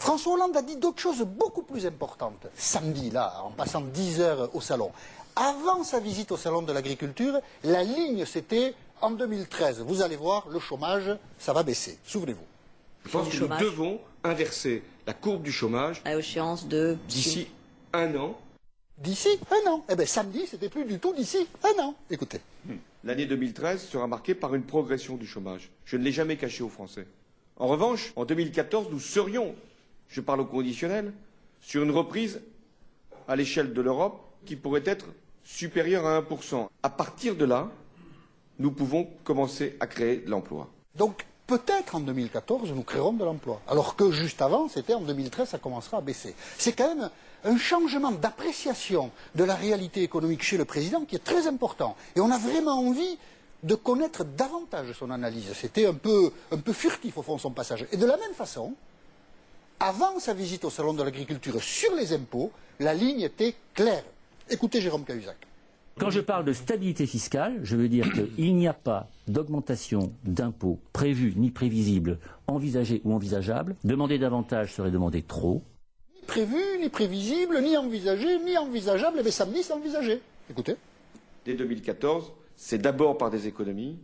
François Hollande a dit d'autres choses beaucoup plus importantes. Samedi, là, en passant 10 heures au salon. Avant sa visite au salon de l'agriculture, la ligne c'était en 2013. Vous allez voir, le chômage, ça va baisser. Souvenez-vous. Je pense que nous devons inverser la courbe du chômage à échéance de d'ici un an. D'ici un an. Eh bien, samedi, c'était plus du tout d'ici un an. Écoutez. L'année 2013 sera marquée par une progression du chômage. Je ne l'ai jamais caché aux Français. En revanche, en 2014, nous serions, je parle au conditionnel, sur une reprise à l'échelle de l'Europe qui pourrait être supérieure à 1%. À partir de là, nous pouvons commencer à créer de l'emploi. Donc, peut-être en 2014, nous créerons de l'emploi. Alors que juste avant, c'était en 2013, ça commencera à baisser. C'est quand même un changement d'appréciation de la réalité économique chez le président qui est très important. Et on a vraiment envie de connaître davantage son analyse. C'était un peu furtif au fond son passage. Et de la même façon, avant sa visite au salon de l'agriculture sur les impôts, la ligne était claire. Écoutez Jérôme Cahuzac. Quand je parle de stabilité fiscale, je veux dire qu'il n'y a pas d'augmentation d'impôts prévue ni prévisible, envisagée ou envisageable. Demander davantage serait demander trop. Ni prévu, ni prévisible, ni envisagé, ni envisageable. Eh bien, samedi, c'est envisagé. Écoutez. Dès 2014, c'est d'abord par des économies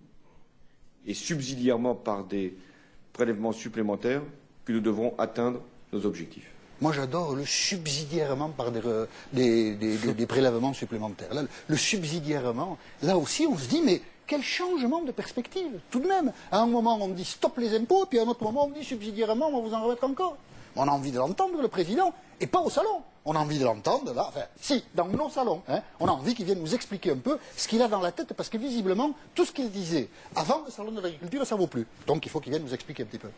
et subsidiairement par des prélèvements supplémentaires que nous devrons atteindre nos objectifs. Moi, j'adore le subsidiairement par des prélèvements supplémentaires. Là, le subsidiairement, là aussi, on se dit, mais quel changement de perspective, tout de même. À un moment, on dit stop les impôts, puis à un autre moment, on dit subsidiairement, on va vous en remettre encore. On a envie de l'entendre, le président, et pas au salon. On a envie de l'entendre, là, enfin, si, dans nos salons. Hein, on a envie qu'il vienne nous expliquer un peu ce qu'il a dans la tête, parce que visiblement, tout ce qu'il disait avant le salon de l'agriculture, ça ne vaut plus. Donc, il faut qu'il vienne nous expliquer un petit peu.